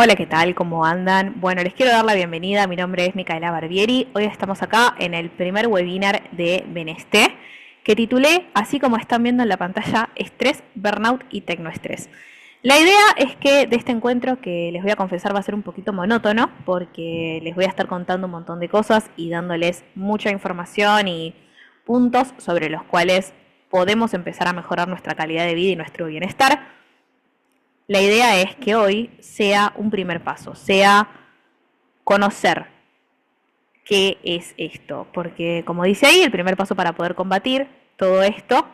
Hola, ¿qué tal? ¿Cómo andan? Bueno, les quiero dar la bienvenida. Mi nombre es Micaela Barbieri. Hoy estamos acá en el primer webinar de Benesté, que titulé, así como están viendo en la pantalla, Estrés, Burnout y Tecnoestrés. La idea es que de este encuentro, que les voy a confesar va a ser un poquito monótono, porque les voy a estar contando un montón de cosas y dándoles mucha información y puntos sobre los cuales podemos empezar a mejorar nuestra calidad de vida y nuestro bienestar. La idea es que hoy sea un primer paso, sea conocer qué es esto, porque como dice ahí, el primer paso para poder combatir todo esto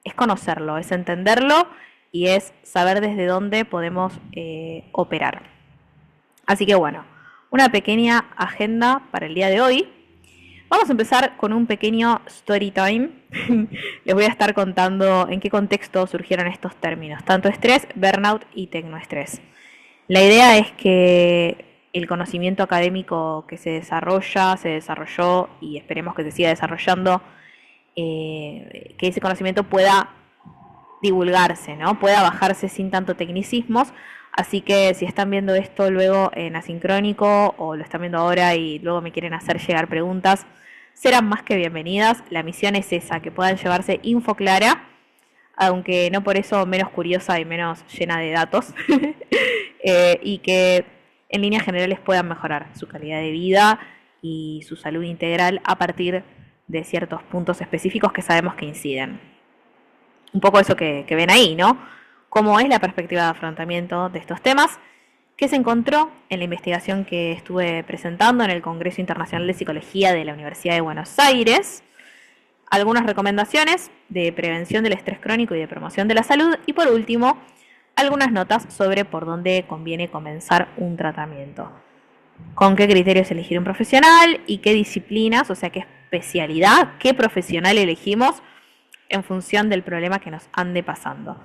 es conocerlo, es entenderlo y es saber desde dónde podemos operar. Así que bueno, una pequeña agenda para el día de hoy. Vamos a empezar con un pequeño story time. Les voy a estar contando en qué contexto surgieron estos términos, tanto estrés, burnout y tecnoestrés. La idea es que el conocimiento académico que se desarrolló y esperemos que se siga desarrollando, que ese conocimiento pueda divulgarse, ¿no? Pueda bajarse sin tanto tecnicismos. Así que si están viendo esto luego en asincrónico o lo están viendo ahora y luego me quieren hacer llegar preguntas, serán más que bienvenidas. La misión es esa, que puedan llevarse info clara, aunque no por eso menos curiosa y menos llena de datos, y que en líneas generales puedan mejorar su calidad de vida y su salud integral a partir de ciertos puntos específicos que sabemos que inciden. Un poco eso que ven ahí, ¿no? Cómo es la perspectiva de afrontamiento de estos temas, que se encontró en la investigación que estuve presentando en el Congreso Internacional de Psicología de la Universidad de Buenos Aires, algunas recomendaciones de prevención del estrés crónico y de promoción de la salud, y por último, algunas notas sobre por dónde conviene comenzar un tratamiento, con qué criterios elegir un profesional y qué disciplinas, o sea, qué especialidad, qué profesional elegimos en función del problema que nos ande pasando.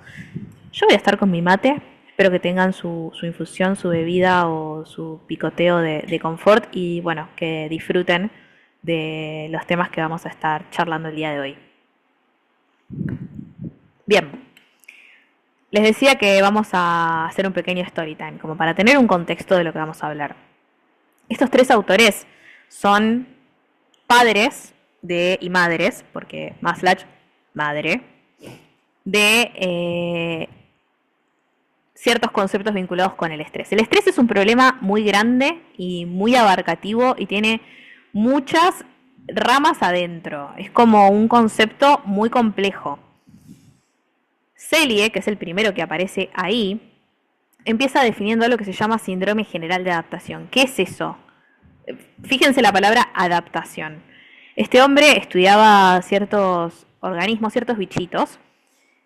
Yo voy a estar con mi mate, espero que tengan su infusión, su bebida o su picoteo de confort y bueno, que disfruten de los temas que vamos a estar charlando el día de hoy. Bien, les decía que vamos a hacer un pequeño story time, como para tener un contexto de lo que vamos a hablar. Estos tres autores son padres y madres, porque Maslach, madre, de ciertos conceptos vinculados con el estrés. El estrés es un problema muy grande y muy abarcativo y tiene muchas ramas adentro. Es como un concepto muy complejo. Selye, que es el primero que aparece ahí, empieza definiendo lo que se llama síndrome general de adaptación. ¿Qué es eso? Fíjense la palabra adaptación. Este hombre estudiaba ciertos organismos, ciertos bichitos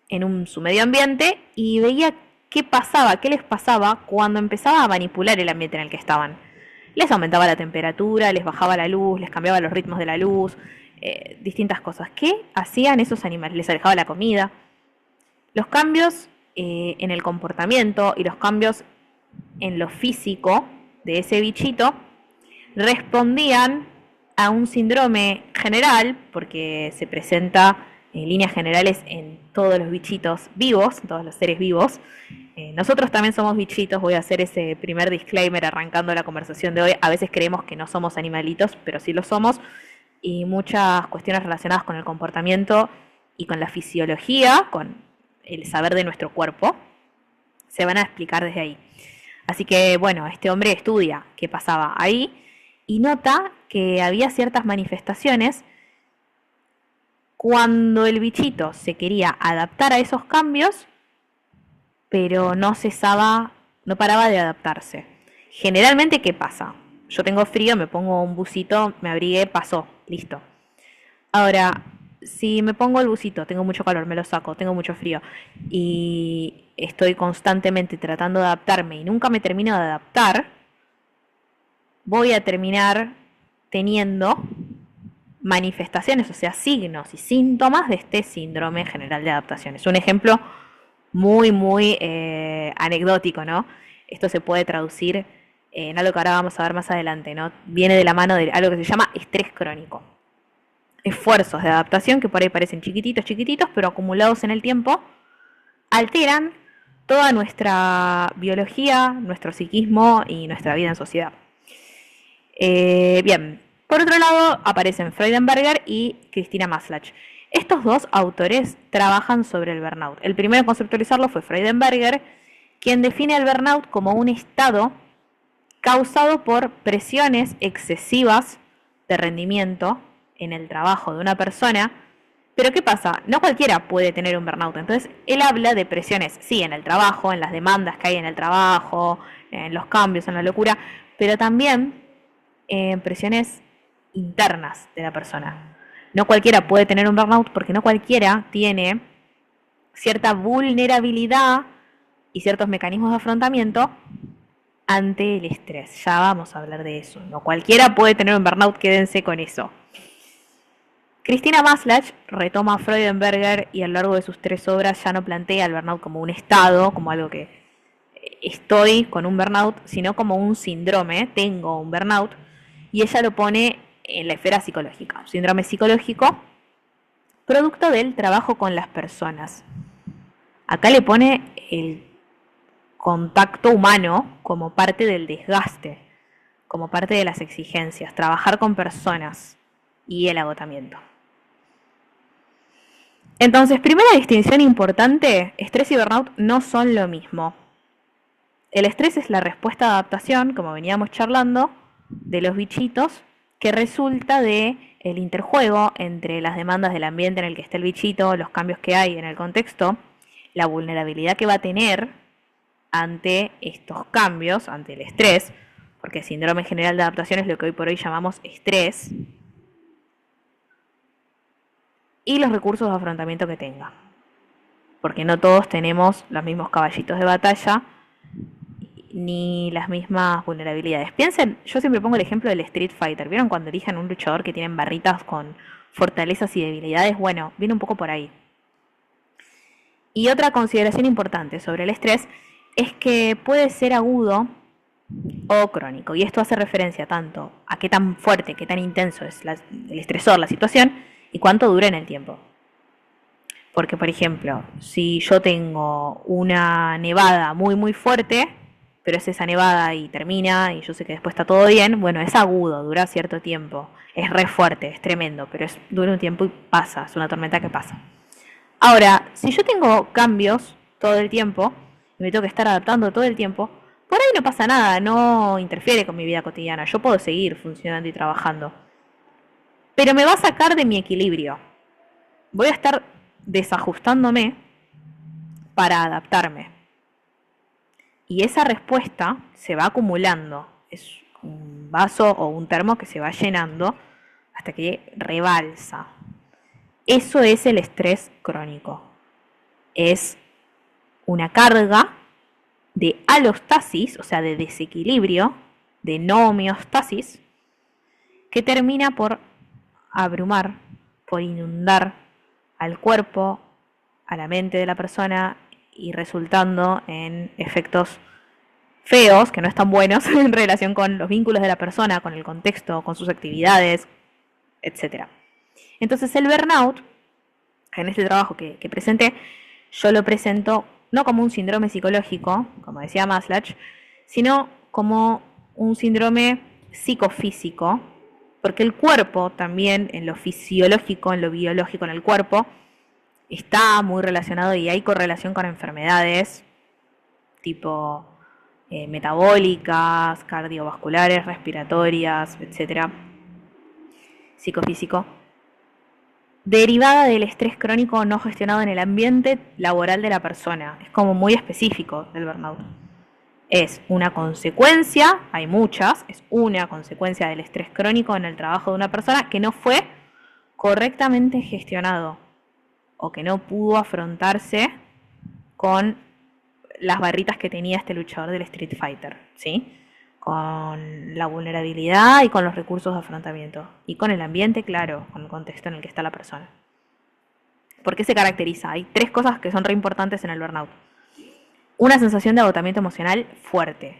en su medio ambiente y veía qué pasaba, qué les pasaba cuando empezaba a manipular el ambiente en el que estaban. Les aumentaba la temperatura, les bajaba la luz, les cambiaba los ritmos de la luz, distintas cosas. ¿Qué hacían esos animales? Les alejaba la comida. Los cambios en el comportamiento y los cambios en lo físico de ese bichito respondían a un síndrome general, porque se presenta en líneas generales en todos los bichitos vivos, todos los seres vivos. Nosotros también somos bichitos, voy a hacer ese primer disclaimer arrancando la conversación de hoy. A veces creemos que no somos animalitos, pero sí lo somos, y muchas cuestiones relacionadas con el comportamiento y con la fisiología, con el saber de nuestro cuerpo, se van a explicar desde ahí. Así que bueno, este hombre estudia qué pasaba ahí y nota que había ciertas manifestaciones cuando el bichito se quería adaptar a esos cambios, pero no cesaba, no paraba de adaptarse. Generalmente, ¿qué pasa? Yo tengo frío, me pongo un busito, me abrigué, pasó, listo. Ahora, si me pongo el busito, tengo mucho calor, me lo saco, tengo mucho frío y estoy constantemente tratando de adaptarme y nunca me termino de adaptar, voy a terminar teniendo manifestaciones, o sea, signos y síntomas de este síndrome general de adaptación. Es un ejemplo muy anecdótico, ¿no? Esto se puede traducir en algo que ahora vamos a ver más adelante, ¿no? Viene de la mano de algo que se llama estrés crónico. Esfuerzos de adaptación que por ahí parecen chiquititos, pero acumulados en el tiempo, alteran toda nuestra biología, nuestro psiquismo y nuestra vida en sociedad. Bien, por otro lado aparecen Freudenberger y Christina Maslach. Estos dos autores trabajan sobre el burnout. El primero en conceptualizarlo fue Freudenberger, quien define el burnout como un estado causado por presiones excesivas de rendimiento en el trabajo de una persona. Pero ¿qué pasa? No cualquiera puede tener un burnout. Entonces, él habla de presiones, sí, en el trabajo, en las demandas que hay en el trabajo, en los cambios, en la locura, pero también en presiones internas de la persona. No cualquiera puede tener un burnout porque no cualquiera tiene cierta vulnerabilidad y ciertos mecanismos de afrontamiento ante el estrés. Ya vamos a hablar de eso. No cualquiera puede tener un burnout, quédense con eso. Christina Maslach retoma a Freudenberger y a lo largo de sus 3 obras ya no plantea el burnout como un estado, como algo que estoy con un burnout, sino como un síndrome, tengo un burnout, y ella lo pone en la esfera psicológica, un síndrome psicológico producto del trabajo con las personas. Acá le pone el contacto humano como parte del desgaste, como parte de las exigencias, trabajar con personas y el agotamiento. Entonces, primera distinción importante, estrés y burnout no son lo mismo. El estrés es la respuesta de adaptación, como veníamos charlando, de los bichitos, que resulta de el interjuego entre las demandas del ambiente en el que está el bichito, los cambios que hay en el contexto, la vulnerabilidad que va a tener ante estos cambios, ante el estrés, porque el síndrome general de adaptación es lo que hoy por hoy llamamos estrés, y los recursos de afrontamiento que tenga. Porque no todos tenemos los mismos caballitos de batalla ni las mismas vulnerabilidades. Piensen, yo siempre pongo el ejemplo del Street Fighter. ¿Vieron cuando eligen un luchador que tienen barritas con fortalezas y debilidades? Bueno, viene un poco por ahí. Y otra consideración importante sobre el estrés es que puede ser agudo o crónico. Y esto hace referencia tanto a qué tan fuerte, qué tan intenso es el estresor, la situación, y cuánto dura en el tiempo. Porque, por ejemplo, si yo tengo una nevada muy muy fuerte, pero es esa nevada y termina y yo sé que después está todo bien, bueno, es agudo, dura cierto tiempo, es re fuerte, es tremendo, pero dura un tiempo y pasa, es una tormenta que pasa. Ahora, si yo tengo cambios todo el tiempo y me tengo que estar adaptando todo el tiempo, por ahí no pasa nada, no interfiere con mi vida cotidiana, yo puedo seguir funcionando y trabajando. Pero me va a sacar de mi equilibrio. Voy a estar desajustándome para adaptarme. Y esa respuesta se va acumulando. Es un vaso o un termo que se va llenando hasta que rebalsa. Eso es el estrés crónico. Es una carga de alostasis, o sea, de desequilibrio, de no homeostasis, que termina por abrumar, por inundar al cuerpo, a la mente de la persona y resultando en efectos feos, que no están buenos en relación con los vínculos de la persona, con el contexto, con sus actividades, etc. Entonces el burnout, en este trabajo que presenté, yo lo presento no como un síndrome psicológico, como decía Maslach, sino como un síndrome psicofísico, porque el cuerpo también, en lo fisiológico, en lo biológico, en el cuerpo, está muy relacionado y hay correlación con enfermedades tipo metabólicas, cardiovasculares, respiratorias, etcétera, psicofísico, derivada del estrés crónico no gestionado en el ambiente laboral de la persona. Es como muy específico del burnout. Es una consecuencia, hay muchas, es una consecuencia del estrés crónico en el trabajo de una persona que no fue correctamente gestionado o que no pudo afrontarse con las barritas que tenía este luchador del Street Fighter, ¿sí? Con la vulnerabilidad y con los recursos de afrontamiento. Y con el ambiente, claro, con el contexto en el que está la persona. ¿Por qué se caracteriza? Hay 3 cosas que son re importantes en el burnout. Una sensación de agotamiento emocional fuerte.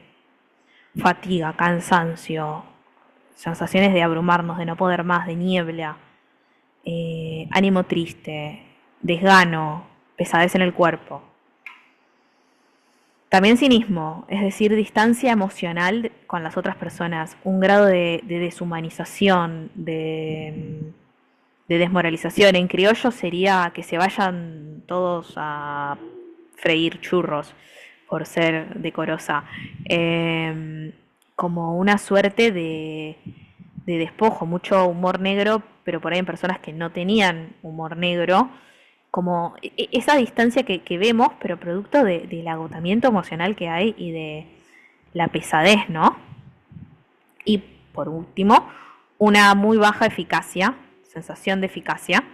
Fatiga, cansancio, sensaciones de abrumarnos, de no poder más, de niebla, ánimo triste, desgano, pesadez en el cuerpo. También cinismo, es decir, distancia emocional con las otras personas, un grado de deshumanización, de desmoralización. En criollo sería que se vayan todos a freír churros por ser decorosa. Como una suerte de despojo, mucho humor negro, pero por ahí en personas que no tenían humor negro, como esa distancia que vemos, pero producto del agotamiento emocional que hay y de la pesadez, ¿no? Y por último, una muy baja eficacia, sensación de eficacia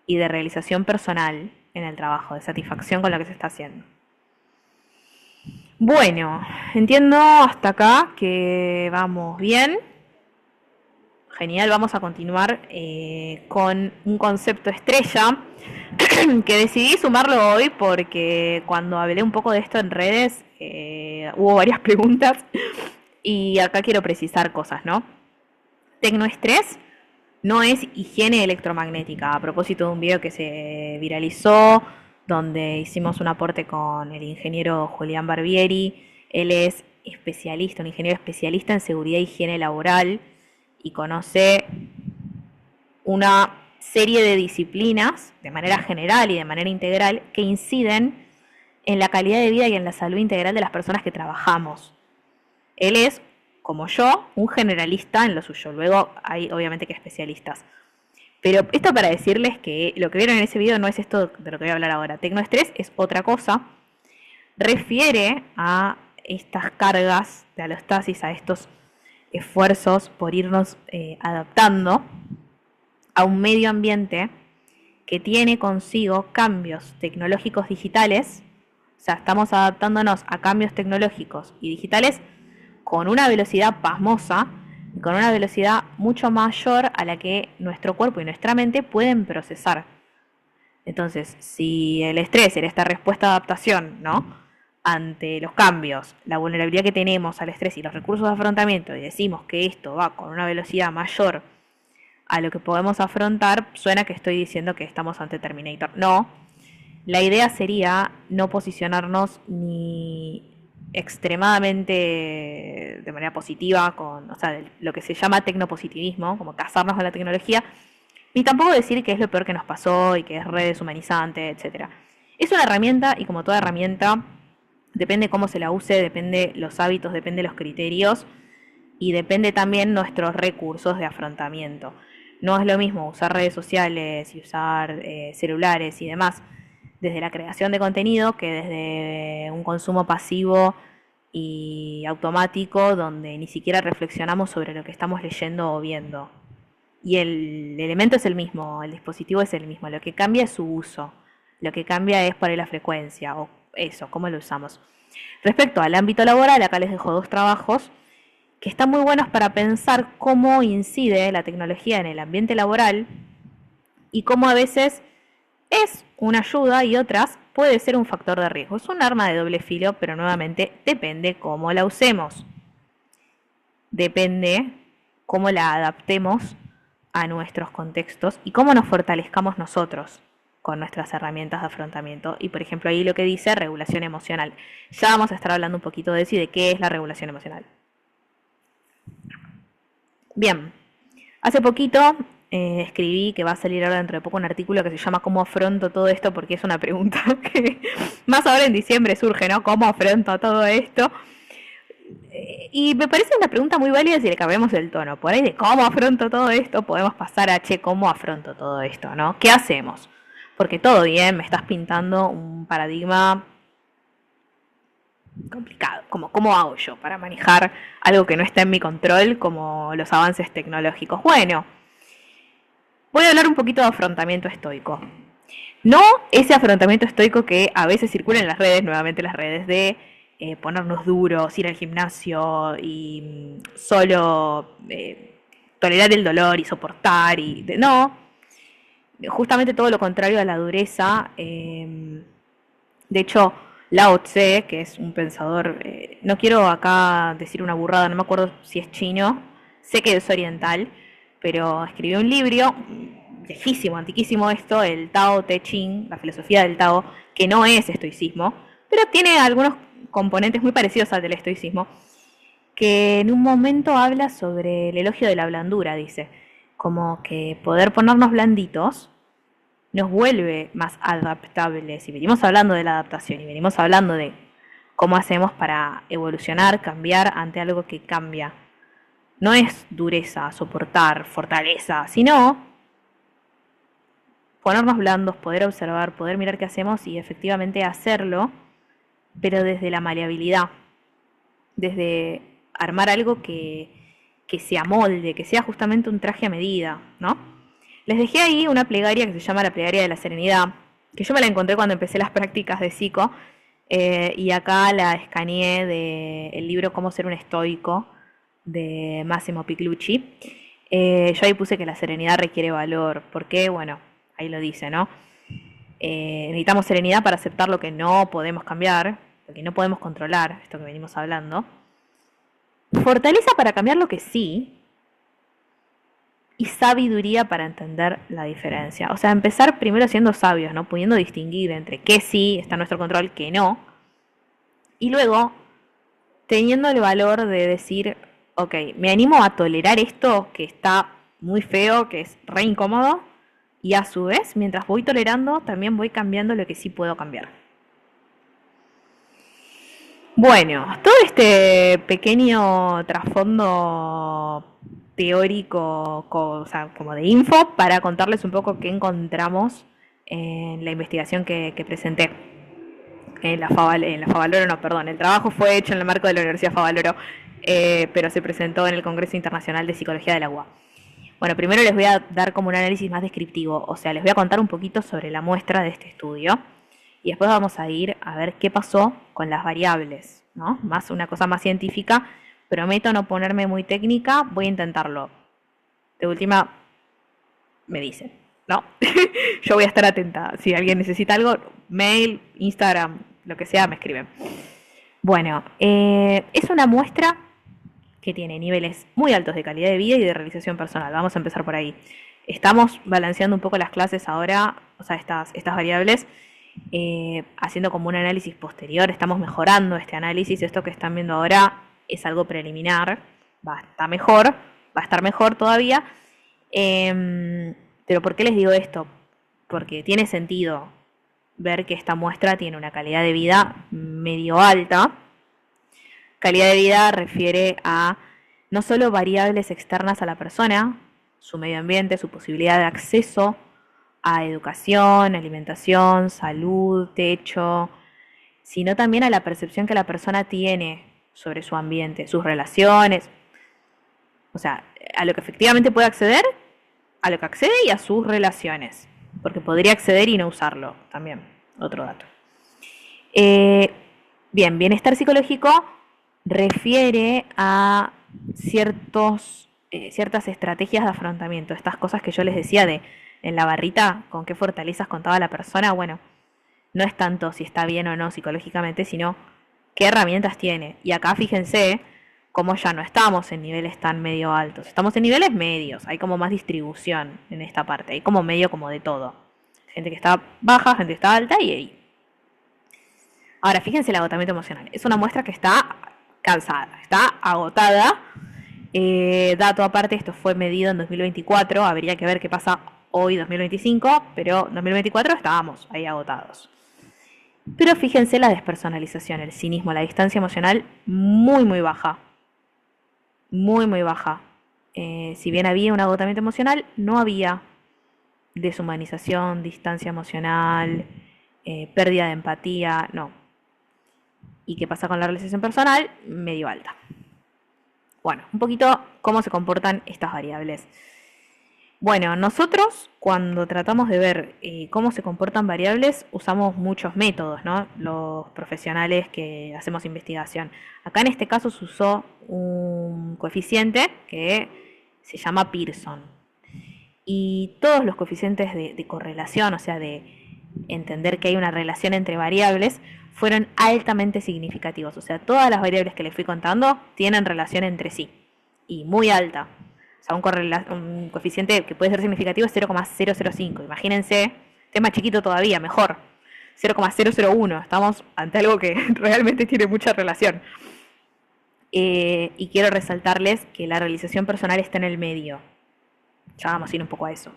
y de realización personal en el trabajo, de satisfacción con lo que se está haciendo. Bueno, entiendo hasta acá que vamos bien. Genial, vamos a continuar con un concepto estrella que decidí sumarlo hoy porque cuando hablé un poco de esto en redes hubo varias preguntas y acá quiero precisar cosas, ¿no? Tecnoestrés no es higiene electromagnética. A propósito de un video que se viralizó, donde hicimos un aporte con el ingeniero Julián Barbieri, él es especialista, un ingeniero especialista en seguridad e higiene laboral y conoce una serie de disciplinas de manera general y de manera integral que inciden en la calidad de vida y en la salud integral de las personas que trabajamos. Él es, como yo, un generalista en lo suyo. Luego hay obviamente que especialistas. Pero esto para decirles que lo que vieron en ese video no es esto de lo que voy a hablar ahora. Tecnoestrés es otra cosa. Refiere a estas cargas de alostasis, a estos esfuerzos por irnos adaptando a un medio ambiente que tiene consigo cambios tecnológicos digitales. O sea, estamos adaptándonos a cambios tecnológicos y digitales con una velocidad pasmosa y con una velocidad mucho mayor a la que nuestro cuerpo y nuestra mente pueden procesar. Entonces, si el estrés era esta respuesta de adaptación, ¿no?, ante los cambios, la vulnerabilidad que tenemos al estrés y los recursos de afrontamiento, y decimos que esto va con una velocidad mayor a lo que podemos afrontar, suena que estoy diciendo que estamos ante Terminator. No, la idea sería no posicionarnos ni extremadamente de manera positiva con, o sea, lo que se llama tecnopositivismo, como casarnos con la tecnología, ni tampoco decir que es lo peor que nos pasó y que es re deshumanizante, etcétera. Es una herramienta y como toda herramienta depende cómo se la use, depende los hábitos, depende los criterios y depende también nuestros recursos de afrontamiento. No es lo mismo usar redes sociales y usar celulares y demás desde la creación de contenido que desde un consumo pasivo y automático donde ni siquiera reflexionamos sobre lo que estamos leyendo o viendo. Y el elemento es el mismo, el dispositivo es el mismo, lo que cambia es su uso, lo que cambia es por ahí la frecuencia o eso, cómo lo usamos. Respecto al ámbito laboral, acá les dejo dos trabajos que están muy buenos para pensar cómo incide la tecnología en el ambiente laboral y cómo a veces es una ayuda y otras puede ser un factor de riesgo. Es un arma de doble filo, pero nuevamente depende cómo la usemos. Depende cómo la adaptemos a nuestros contextos y cómo nos fortalezcamos nosotros con nuestras herramientas de afrontamiento. Y por ejemplo ahí lo que dice regulación emocional. Ya vamos a estar hablando un poquito de eso y de qué es la regulación emocional. Bien, hace poquito escribí que va a salir ahora dentro de poco un artículo que se llama ¿Cómo afronto todo esto? Porque es una pregunta que más ahora en diciembre surge, ¿no? ¿Cómo afronto todo esto? Y me parece una pregunta muy válida si le cambiamos el tono. Por ahí de cómo afronto todo esto, podemos pasar a, che, ¿cómo afronto todo esto? ¿No? ¿Qué hacemos? Porque todo bien, me estás pintando un paradigma complicado. Como, ¿cómo hago yo para manejar algo que no está en mi control, como los avances tecnológicos? Bueno, voy a hablar un poquito de afrontamiento estoico. No ese afrontamiento estoico que a veces circula en las redes, nuevamente las redes, de ponernos duros, ir al gimnasio y solo tolerar el dolor y soportar. No, justamente todo lo contrario a la dureza. De hecho, Lao Tse, que es un pensador, no quiero acá decir una burrada, no me acuerdo si es chino, sé que es oriental, pero escribió un libro, viejísimo, antiquísimo esto, el Tao Te Ching, la filosofía del Tao, que no es estoicismo, pero tiene algunos componentes muy parecidos al del estoicismo, que en un momento habla sobre el elogio de la blandura, dice, como que poder ponernos blanditos nos vuelve más adaptables. Y venimos hablando de la adaptación y venimos hablando de cómo hacemos para evolucionar, cambiar ante algo que cambia. No es dureza, soportar, fortaleza, sino ponernos blandos, poder observar, poder mirar qué hacemos y efectivamente hacerlo, pero desde la maleabilidad, desde armar algo que se amolde, que sea justamente un traje a medida, ¿no? Les dejé ahí una plegaria que se llama la plegaria de la serenidad, que yo me la encontré cuando empecé las prácticas de psico, y acá la escaneé del libro Cómo ser un estoico, de Massimo Piclucci. Yo ahí puse que la serenidad requiere valor, porque, bueno, ahí lo dice, ¿no? Necesitamos serenidad para aceptar lo que no podemos cambiar, lo que no podemos controlar, esto que venimos hablando. Fortaleza para cambiar lo que sí, y sabiduría para entender la diferencia. O sea, empezar primero siendo sabios, ¿no? Pudiendo distinguir entre qué sí está en nuestro control, qué no. Y luego, teniendo el valor de decir, ok, me animo a tolerar esto que está muy feo, que es re incómodo, y a su vez, mientras voy tolerando, también voy cambiando lo que sí puedo cambiar. Bueno, todo este pequeño trasfondo teórico, o sea, como de info, para contarles un poco qué encontramos en la investigación que presenté. En la Favaloro, no, perdón, el trabajo fue hecho en el marco de la Universidad Favaloro, pero se presentó en el Congreso Internacional de Psicología del Agua. Bueno, primero les voy a dar como un análisis más descriptivo, o sea, les voy a contar un poquito sobre la muestra de este estudio y después vamos a ir a ver qué pasó con las variables, ¿no? Más una cosa más científica. Prometo no ponerme muy técnica, voy a intentarlo. De última, me dicen, ¿no? Yo voy a estar atenta. Si alguien necesita algo, mail, Instagram, lo que sea, me escriben. Bueno, es una muestra que tiene niveles muy altos de calidad de vida y de realización personal. Vamos a empezar por ahí. Estamos balanceando un poco las clases ahora, o sea, estas variables, haciendo como un análisis posterior. Estamos mejorando este análisis. Esto que están viendo ahora es algo preliminar. Va a estar mejor todavía. Pero ¿por qué les digo esto? Porque tiene sentido ver que esta muestra tiene una calidad de vida medio alta. Calidad de vida refiere a no solo variables externas a la persona, su medio ambiente, su posibilidad de acceso a educación, alimentación, salud, techo, sino también a la percepción que la persona tiene sobre su ambiente, sus relaciones, o sea, a lo que efectivamente puede acceder, a lo que accede y a sus relaciones, porque podría acceder y no usarlo también, otro dato. Bien, bienestar psicológico refiere a ciertas estrategias de afrontamiento, estas cosas que yo les decía de en la barrita, con qué fortalezas contaba la persona. Bueno, no es tanto si está bien o no psicológicamente, sino qué herramientas tiene. Y acá fíjense cómo ya no estamos en niveles tan medio altos, estamos en niveles medios, hay como más distribución en esta parte, hay como medio como de todo. Gente que está baja, gente que está alta y ahí. Ahora, fíjense el agotamiento emocional. Es una muestra que está cansada, está agotada. Dato aparte, esto fue medido en 2024, habría que ver qué pasa hoy 2025, pero en 2024 estábamos ahí agotados. Pero fíjense la despersonalización, el cinismo, la distancia emocional muy muy baja. Muy muy baja. Si bien había un agotamiento emocional, no había deshumanización, distancia emocional, pérdida de empatía, no. ¿Y qué pasa con la realización personal? Medio alta. Bueno, un poquito cómo se comportan estas variables. Bueno, nosotros cuando tratamos de ver cómo se comportan variables usamos muchos métodos, ¿no? Los profesionales que hacemos investigación. Acá en este caso se usó un coeficiente que se llama Pearson. Y todos los coeficientes de correlación, o sea, de entender que hay una relación entre variables, fueron altamente significativos. O sea, todas las variables que les fui contando tienen relación entre sí. Y muy alta. O sea, un coeficiente que puede ser significativo es 0,005. Imagínense, tema chiquito todavía, mejor. 0,001. Estamos ante algo que realmente tiene mucha relación. Y quiero resaltarles que la realización personal está en el medio. Ya vamos a ir un poco a eso.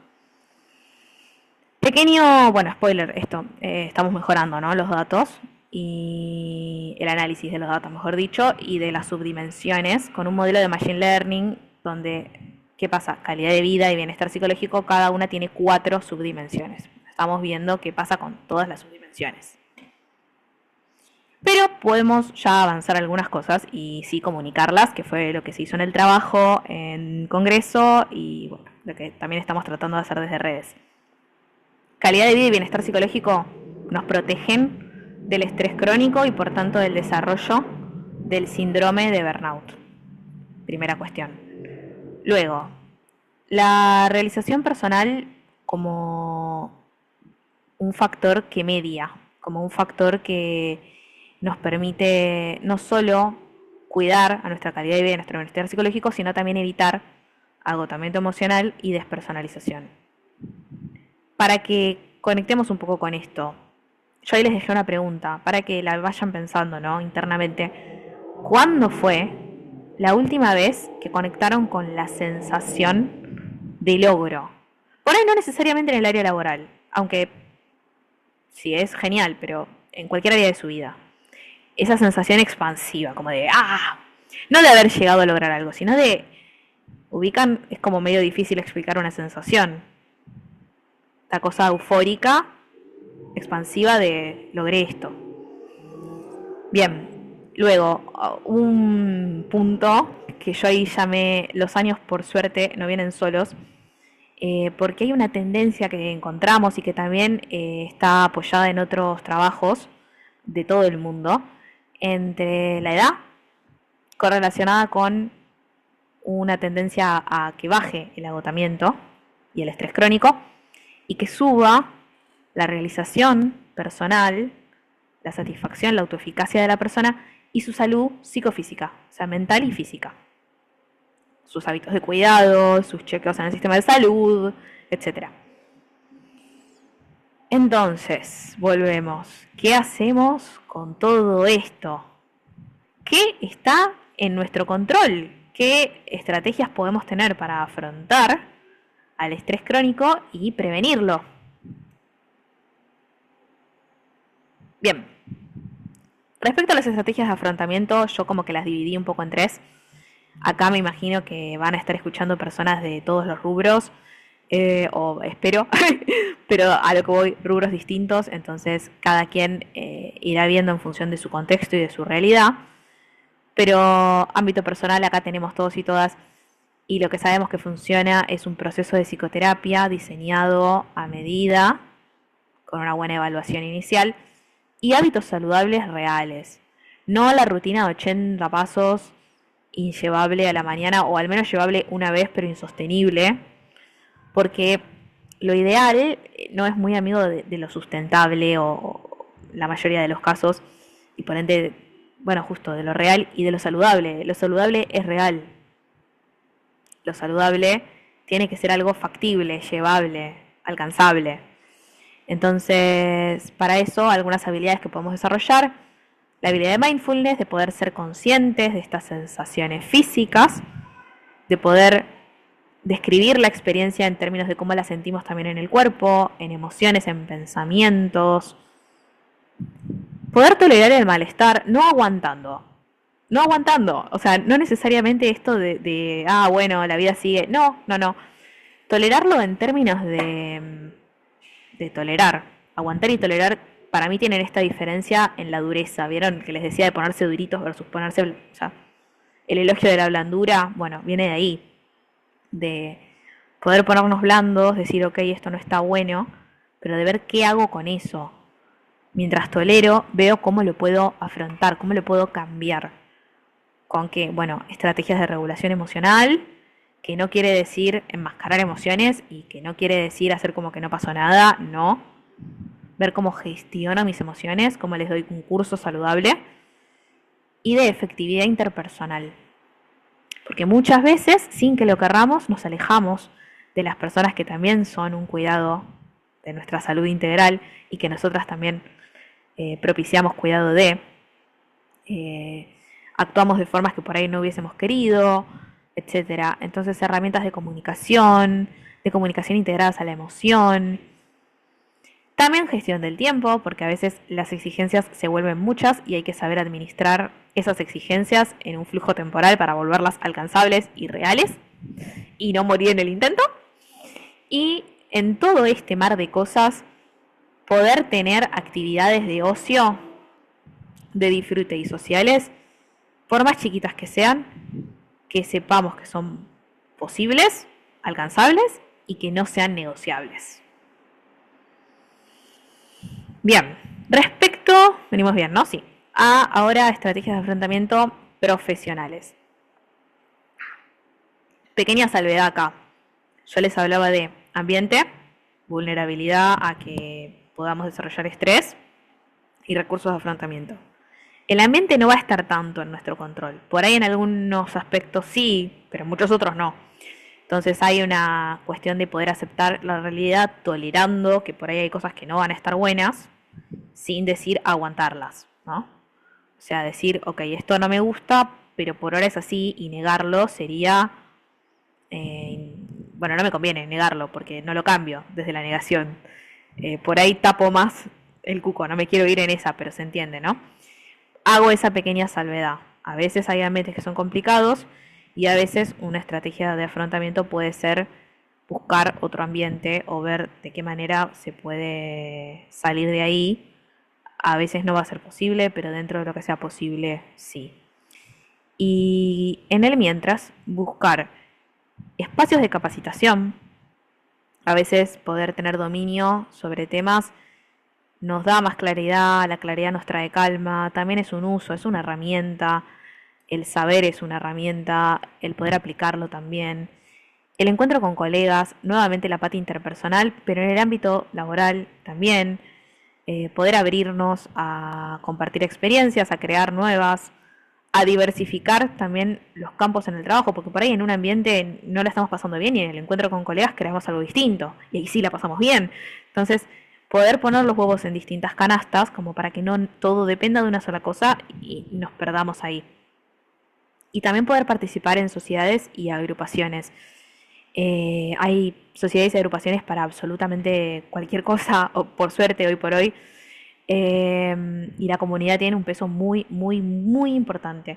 Pequeño, bueno, spoiler, esto, estamos mejorando, ¿no? Los datos y el análisis de los datos, mejor dicho, y de las subdimensiones con un modelo de Machine Learning donde, ¿qué pasa? Calidad de vida y bienestar psicológico, cada una tiene 4 subdimensiones. Estamos viendo qué pasa con todas las subdimensiones. Pero podemos ya avanzar algunas cosas y sí comunicarlas, que fue lo que se hizo en el trabajo, en Congreso y bueno, lo que también estamos tratando de hacer desde redes. Calidad de vida y bienestar psicológico nos protegen del estrés crónico y por tanto del desarrollo del síndrome de burnout. Primera cuestión. Luego, la realización personal como un factor que media, como un factor que nos permite no solo cuidar a nuestra calidad de vida y nuestro bienestar psicológico, sino también evitar agotamiento emocional y despersonalización. Para que conectemos un poco con esto, yo ahí les dejé una pregunta para que la vayan pensando, ¿no? Internamente. ¿Cuándo fue la última vez que conectaron con la sensación de logro? Por ahí no necesariamente en el área laboral, aunque sí es genial, pero en cualquier área de su vida. Esa sensación expansiva, como de, no de haber llegado a lograr algo, sino de, ubican, es como medio difícil explicar una sensación. Esta cosa eufórica, expansiva de logré esto. Bien, luego, un punto que yo ahí llamé, los años por suerte no vienen solos, porque hay una tendencia que encontramos y que también está apoyada en otros trabajos de todo el mundo, entre la edad correlacionada con una tendencia a que baje el agotamiento y el estrés crónico y que suba la realización personal, la satisfacción, la autoeficacia de la persona y su salud psicofísica, o sea, mental y física. Sus hábitos de cuidado, sus chequeos en el sistema de salud, etc. Entonces, volvemos. ¿Qué hacemos con todo esto? ¿Qué está en nuestro control? ¿Qué estrategias podemos tener para afrontar al estrés crónico y prevenirlo? Bien, respecto a las estrategias de afrontamiento, yo como que las dividí un poco en 3. Acá me imagino que van a estar escuchando personas de todos los rubros, o espero, pero a lo que voy, rubros distintos, entonces cada quien irá viendo en función de su contexto y de su realidad. Pero ámbito personal, acá tenemos todos y todas, y lo que sabemos que funciona es un proceso de psicoterapia diseñado a medida, con una buena evaluación inicial, y hábitos saludables reales. No la rutina de 80 pasos inllevable a la mañana, o al menos llevable una vez, pero insostenible, porque lo ideal no es muy amigo de lo sustentable o la mayoría de los casos, y por ende, bueno, justo de lo real y de lo saludable. Lo saludable es real. Lo saludable tiene que ser algo factible, llevable, alcanzable. Entonces, para eso, algunas habilidades que podemos desarrollar: la habilidad de mindfulness, de poder ser conscientes de estas sensaciones físicas, de poder describir la experiencia en términos de cómo la sentimos también en el cuerpo, en emociones, en pensamientos. Poder tolerar el malestar, no aguantando. No aguantando. O sea, no necesariamente esto de bueno, la vida sigue. No, no, no. Tolerarlo en términos de tolerar. Aguantar y tolerar para mí tienen esta diferencia en la dureza. ¿Vieron que les decía de ponerse duritos versus ponerse... O sea, el elogio de la blandura, bueno, viene de ahí. De poder ponernos blandos, decir, ok, esto no está bueno, pero de ver qué hago con eso. Mientras tolero, veo cómo lo puedo afrontar, cómo lo puedo cambiar. Con que, bueno, estrategias de regulación emocional, que no quiere decir enmascarar emociones y que no quiere decir hacer como que no pasó nada, no. Ver cómo gestiono mis emociones, cómo les doy un curso saludable. Y de efectividad interpersonal. Porque muchas veces, sin que lo querramos, nos alejamos de las personas que también son un cuidado de nuestra salud integral y que nosotras también propiciamos cuidado de, actuamos de formas que por ahí no hubiésemos querido, etcétera. Entonces, herramientas de comunicación integradas a la emoción. También gestión del tiempo, porque a veces las exigencias se vuelven muchas y hay que saber administrar esas exigencias en un flujo temporal para volverlas alcanzables y reales y no morir en el intento. Y en todo este mar de cosas, poder tener actividades de ocio, de disfrute y sociales, por más chiquitas que sean, que sepamos que son posibles, alcanzables y que no sean negociables. Bien, venimos bien, ¿no? Sí. Ahora estrategias de afrontamiento profesionales. Pequeña salvedad acá. Yo les hablaba de ambiente, vulnerabilidad a que podamos desarrollar estrés y recursos de afrontamiento. El ambiente no va a estar tanto en nuestro control. Por ahí en algunos aspectos sí, pero en muchos otros no. Entonces hay una cuestión de poder aceptar la realidad tolerando que por ahí hay cosas que no van a estar buenas, sin decir aguantarlas, ¿no? O sea, decir, ok, esto no me gusta, pero por ahora es así, y negarlo sería... bueno, no me conviene negarlo, porque no lo cambio desde la negación. Por ahí tapo más el cuco, no me quiero ir en esa, pero se entiende, ¿no? Hago esa pequeña salvedad. A veces hay ambientes que son complicados y a veces una estrategia de afrontamiento puede ser buscar otro ambiente o ver de qué manera se puede salir de ahí. A veces no va a ser posible, pero dentro de lo que sea posible, sí. Y en el mientras, buscar espacios de capacitación. A veces poder tener dominio sobre temas nos da más claridad, la claridad nos trae calma, también es un uso, es una herramienta, el saber es una herramienta, el poder aplicarlo también. El encuentro con colegas, nuevamente la pata interpersonal, pero en el ámbito laboral también, poder abrirnos a compartir experiencias, a crear nuevas, a diversificar también los campos en el trabajo, porque por ahí en un ambiente no la estamos pasando bien y en el encuentro con colegas creamos algo distinto, y ahí sí la pasamos bien. Entonces, poder poner los huevos en distintas canastas, como para que no todo dependa de una sola cosa y nos perdamos ahí. Y también poder participar en sociedades y agrupaciones. Hay sociedades y agrupaciones para absolutamente cualquier cosa, o por suerte hoy por hoy, y la comunidad tiene un peso muy, muy, muy importante.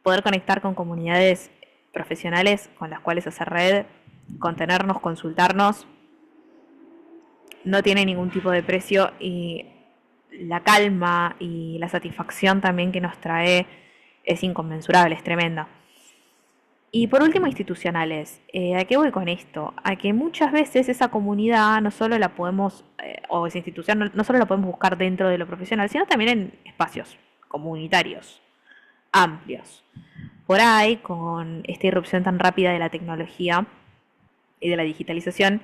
Poder conectar con comunidades profesionales con las cuales hacer red, contenernos, consultarnos, no tiene ningún tipo de precio, y la calma y la satisfacción también que nos trae es inconmensurable, es tremenda. Y por último, institucionales. ¿A qué voy con esto? A que muchas veces esa comunidad no solo la podemos, o esa institución, no solo la podemos buscar dentro de lo profesional, sino también en espacios comunitarios, amplios. Por ahí, con esta irrupción tan rápida de la tecnología y de la digitalización,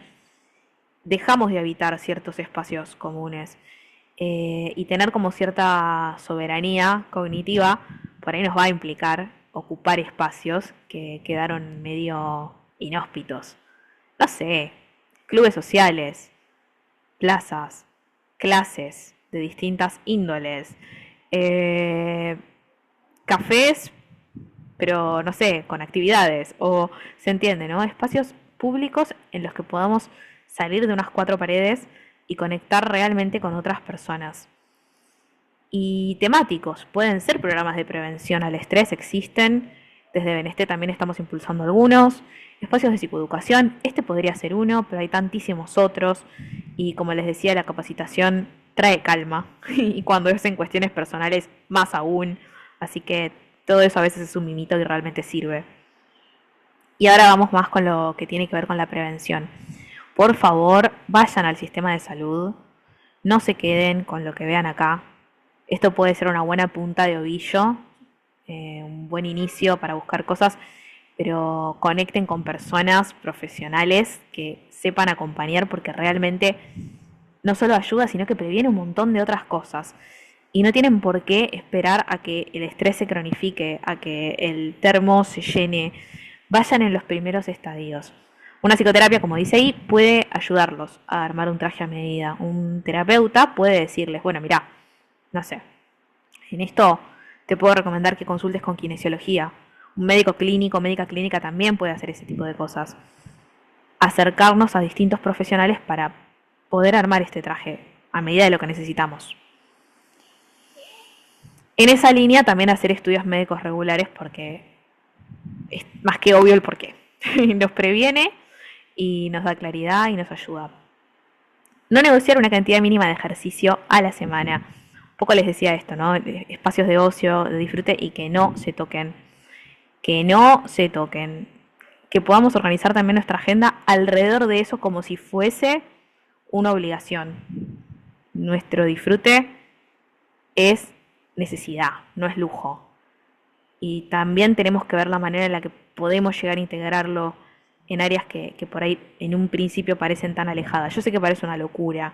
dejamos de habitar ciertos espacios comunes, y tener como cierta soberanía cognitiva por ahí nos va a implicar ocupar espacios que quedaron medio inhóspitos. No sé, clubes sociales, plazas, clases de distintas índoles, eh, cafés, pero no sé, con actividades, o se entiende, ¿no? Espacios públicos en los que podamos salir de unas cuatro paredes y conectar realmente con otras personas. Y temáticos, pueden ser programas de prevención al estrés, existen. Desde Benesté también estamos impulsando algunos. Espacios de psicoeducación, este podría ser uno, pero hay tantísimos otros. Y como les decía, la capacitación trae calma. Y cuando es en cuestiones personales, más aún. Así que todo eso a veces es un mimito y realmente sirve. Y ahora vamos más con lo que tiene que ver con la prevención. Por favor, vayan al sistema de salud. No se queden con lo que vean acá. Esto puede ser una buena punta de ovillo, un buen inicio para buscar cosas, pero conecten con personas profesionales que sepan acompañar, porque realmente no solo ayuda, sino que previene un montón de otras cosas. Y no tienen por qué esperar a que el estrés se cronifique, a que el termo se llene. Vayan en los primeros estadios. Una psicoterapia, como dice ahí, puede ayudarlos a armar un traje a medida. Un terapeuta puede decirles, bueno, mirá, no sé, en esto te puedo recomendar que consultes con kinesiología. Un médico clínico, médica clínica también puede hacer ese tipo de cosas. Acercarnos a distintos profesionales para poder armar este traje a medida de lo que necesitamos. En esa línea también hacer estudios médicos regulares porque es más que obvio el porqué. Nos previene y nos da claridad y nos ayuda. No negociar una cantidad mínima de ejercicio a la semana. Un poco les decía esto, ¿no? Espacios de ocio, de disfrute y que no se toquen. Que no se toquen. Que podamos organizar también nuestra agenda alrededor de eso como si fuese una obligación. Nuestro disfrute es necesidad, no es lujo. Y también tenemos que ver la manera en la que podemos llegar a integrarlo en áreas que por ahí en un principio parecen tan alejadas. Yo sé que parece una locura,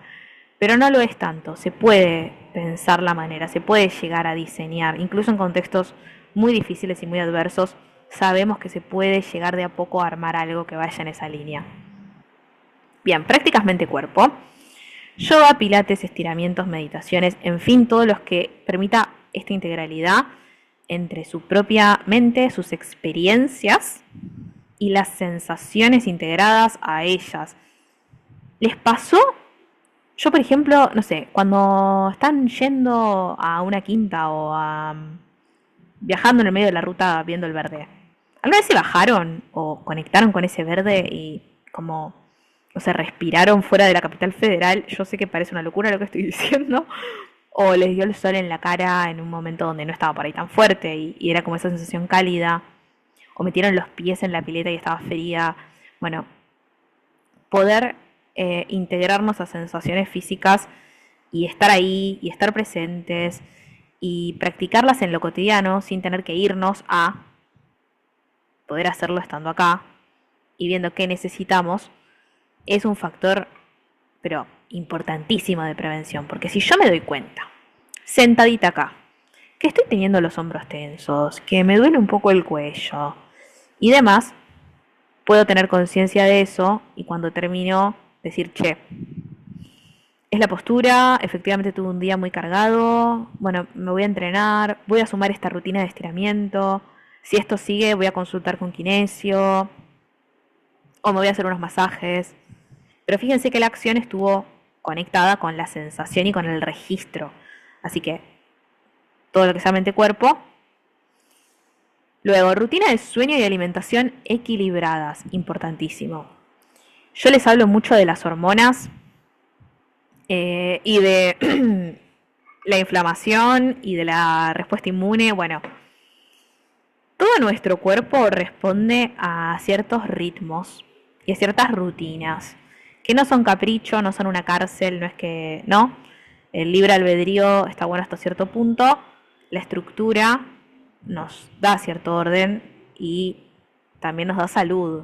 pero no lo es tanto. Se puede pensar la manera, se puede llegar a diseñar, incluso en contextos muy difíciles y muy adversos, sabemos que se puede llegar de a poco a armar algo que vaya en esa línea. Bien, prácticas mente cuerpo. Yoga, pilates, estiramientos, meditaciones, en fin, todos los que permita esta integralidad entre su propia mente, sus experiencias y las sensaciones integradas a ellas. ¿Les pasó? Yo, por ejemplo, no sé, cuando están yendo a una quinta o viajando en el medio de la ruta viendo el verde, ¿alguna vez se bajaron o conectaron con ese verde y como, no sé, respiraron fuera de la capital federal? Yo sé que parece una locura lo que estoy diciendo. O les dio el sol en la cara en un momento donde no estaba por ahí tan fuerte y era como esa sensación cálida. O metieron los pies en la pileta y estaba fría. Bueno, poder integrarnos a sensaciones físicas y estar ahí y estar presentes y practicarlas en lo cotidiano sin tener que irnos a poder hacerlo estando acá y viendo qué necesitamos, es un factor, pero importantísimo de prevención. Porque si yo me doy cuenta, sentadita acá, que estoy teniendo los hombros tensos, que me duele un poco el cuello y demás, puedo tener conciencia de eso y cuando termino decir, che, es la postura, efectivamente tuve un día muy cargado, bueno, me voy a entrenar, voy a sumar esta rutina de estiramiento, si esto sigue voy a consultar con kinesio o me voy a hacer unos masajes. Pero fíjense que la acción estuvo conectada con la sensación y con el registro. Así que todo lo que sea mente-cuerpo. Luego, rutina de sueño y alimentación equilibradas, importantísimo. Yo les hablo mucho de las hormonas y de la inflamación y de la respuesta inmune. Bueno, todo nuestro cuerpo responde a ciertos ritmos y a ciertas rutinas, que no son capricho, no son una cárcel, no es que, no. El libre albedrío está bueno hasta cierto punto, la estructura nos da cierto orden y también nos da salud.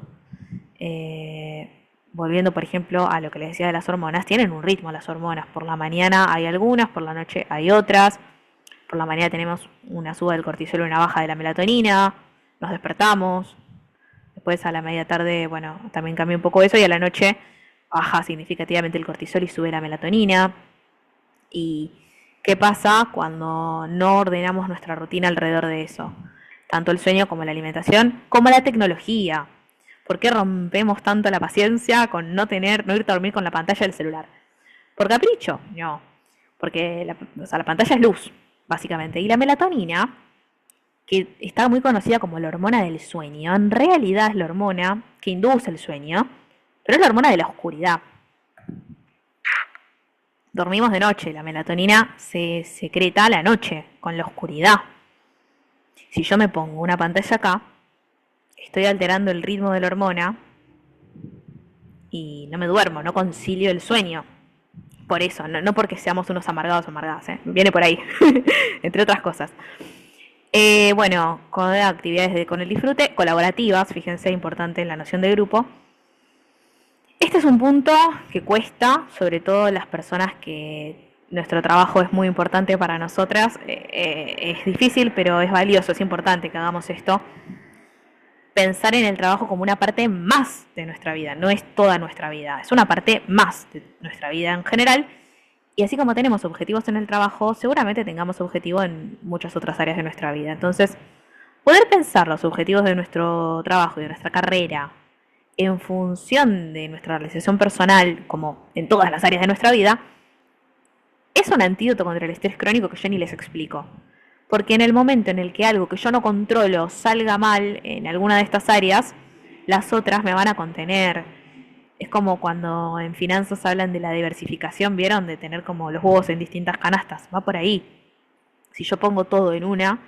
Volviendo, por ejemplo, a lo que les decía de las hormonas, tienen un ritmo las hormonas. Por la mañana hay algunas, por la noche hay otras. Por la mañana tenemos una suba del cortisol y una baja de la melatonina, nos despertamos. Después a la media tarde, bueno, también cambia un poco eso y a la noche baja significativamente el cortisol y sube la melatonina. ¿Y qué pasa cuando no ordenamos nuestra rutina alrededor de eso? Tanto el sueño como la alimentación, como la tecnología. ¿Por qué rompemos tanto la paciencia con no irte a dormir con la pantalla del celular? ¿Por capricho? No. Porque la pantalla es luz, básicamente. Y la melatonina, que está muy conocida como la hormona del sueño, en realidad es la hormona que induce el sueño, pero es la hormona de la oscuridad. Dormimos de noche, la melatonina se secreta a la noche, con la oscuridad. Si yo me pongo una pantalla acá, estoy alterando el ritmo de la hormona y no me duermo, no concilio el sueño. Por eso, no porque seamos unos amargados o amargadas, viene por ahí, entre otras cosas. Bueno, con actividades con el disfrute, colaborativas, fíjense, importante en la noción de grupo. Este es un punto que cuesta, sobre todo las personas que nuestro trabajo es muy importante para nosotras. Es difícil, pero es valioso, es importante que hagamos esto. pensar en el trabajo como una parte más de nuestra vida, no es toda nuestra vida, es una parte más de nuestra vida en general. Y así como tenemos objetivos en el trabajo, seguramente tengamos objetivos en muchas otras áreas de nuestra vida. Entonces, poder pensar los objetivos de nuestro trabajo y de nuestra carrera en función de nuestra realización personal, como en todas las áreas de nuestra vida, es un antídoto contra el estrés crónico que yo ni les explico. Porque en el momento en el que algo que yo no controlo salga mal en alguna de estas áreas, las otras me van a contener. Es como cuando en finanzas hablan de la diversificación, ¿vieron? De tener como los huevos en distintas canastas. Va por ahí. Si yo pongo todo en una,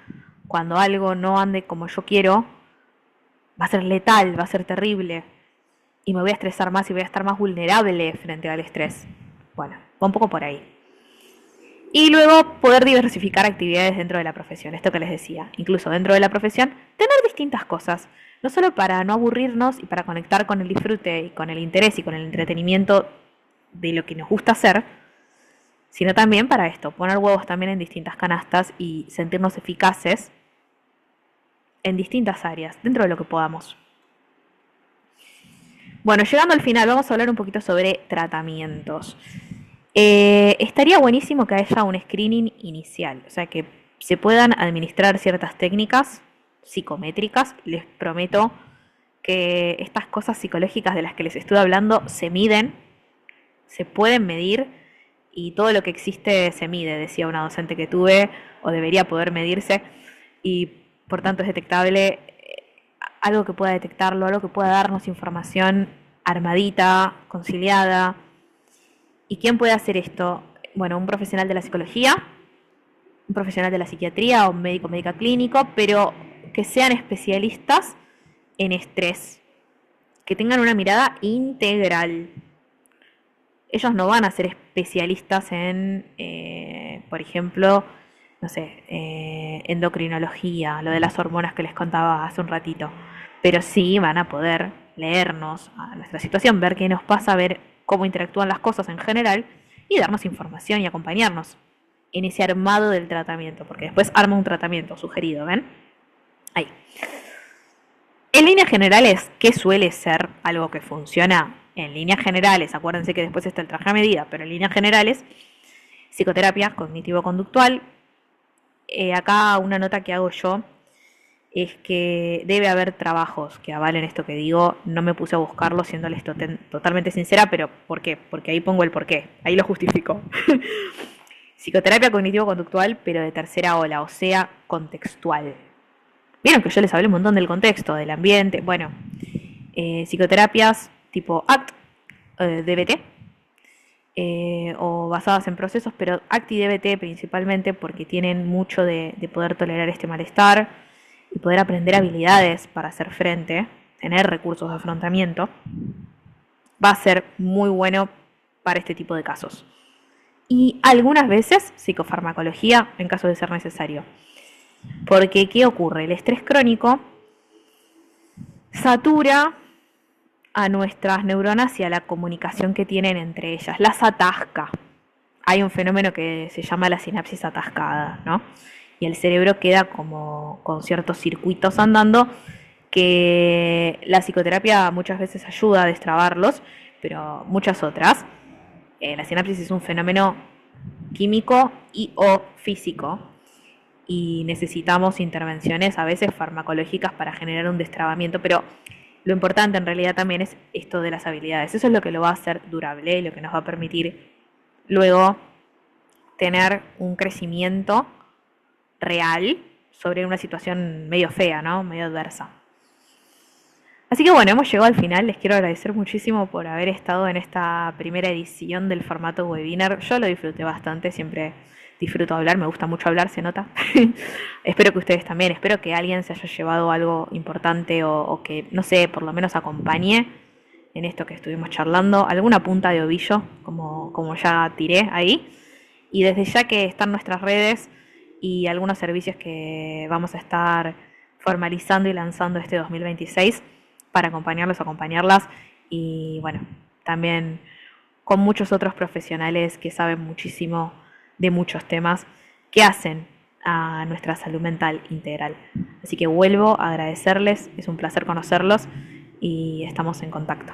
cuando algo no ande como yo quiero, va a ser letal, va a ser terrible. Y me voy a estresar más y voy a estar más vulnerable frente al estrés. Bueno, va un poco por ahí. Y luego poder diversificar actividades dentro de la profesión, esto que les decía. Incluso dentro de la profesión, tener distintas cosas. No solo para no aburrirnos y para conectar con el disfrute y con el interés y con el entretenimiento de lo que nos gusta hacer, sino también para esto, poner huevos también en distintas canastas y sentirnos eficaces en distintas áreas, dentro de lo que podamos. Bueno, llegando al final, vamos a hablar un poquito sobre tratamientos. Estaría buenísimo que haya un screening inicial, o sea, que se puedan administrar ciertas técnicas psicométricas. Les prometo que estas cosas psicológicas de las que les estoy hablando se miden, se pueden medir y todo lo que existe se mide, decía una docente que tuve, o debería poder medirse, y por tanto es detectable. Algo que pueda detectarlo, algo que pueda darnos información armadita, conciliada. ¿Y quién puede hacer esto? Bueno, un profesional de la psicología, un profesional de la psiquiatría o un médico médica clínico, pero que sean especialistas en estrés, que tengan una mirada integral. Ellos no van a ser especialistas en, por ejemplo, no sé, endocrinología, lo de las hormonas que les contaba hace un ratito, pero sí van a poder leernos a nuestra situación, ver qué nos pasa, ver cómo interactúan las cosas en general y darnos información y acompañarnos en ese armado del tratamiento, porque después arma un tratamiento sugerido, ¿ven? Ahí. En líneas generales, ¿qué suele ser algo que funciona? En líneas generales, acuérdense que después está el traje a medida, pero en líneas generales, psicoterapia cognitivo-conductual. Acá una nota que hago yo es que debe haber trabajos que avalen esto que digo. No me puse a buscarlo, siéndoles totalmente sincera, pero ¿por qué? Porque ahí pongo el por qué, ahí lo justifico. Psicoterapia cognitivo-conductual, pero de tercera ola, o sea, contextual. Vieron que yo les hablé un montón del contexto, del ambiente. Bueno, psicoterapias tipo ACT, DBT, o basadas en procesos, pero ACT y DBT principalmente porque tienen mucho de poder tolerar este malestar y poder aprender habilidades para hacer frente, tener recursos de afrontamiento, va a ser muy bueno para este tipo de casos. Y algunas veces psicofarmacología en caso de ser necesario. Porque, ¿qué ocurre? El estrés crónico satura a nuestras neuronas y a la comunicación que tienen entre ellas, las atasca. Hay un fenómeno que se llama la sinapsis atascada, ¿no? Y el cerebro queda como con ciertos circuitos andando que la psicoterapia muchas veces ayuda a destrabarlos, pero muchas otras. La sinapsis es un fenómeno químico y o físico y necesitamos intervenciones a veces farmacológicas para generar un destrabamiento, pero lo importante en realidad también es esto de las habilidades. Eso es lo que lo va a hacer durable y lo que nos va a permitir luego tener un crecimiento real sobre una situación medio fea, ¿no? Medio adversa. Así que bueno, hemos llegado al final. Les quiero agradecer muchísimo por haber estado en esta primera edición del formato webinar. Yo lo disfruté bastante, siempre disfruto hablar, me gusta mucho hablar, se nota. Espero que ustedes también, espero que alguien se haya llevado algo importante o que, no sé, por lo menos acompañe en esto que estuvimos charlando, alguna punta de ovillo, como ya tiré ahí. Y desde ya que están nuestras redes y algunos servicios que vamos a estar formalizando y lanzando este 2026 para acompañarlos, acompañarlas y bueno, también con muchos otros profesionales que saben muchísimo de muchos temas que hacen a nuestra salud mental integral. Así que vuelvo a agradecerles, es un placer conocerlos y estamos en contacto.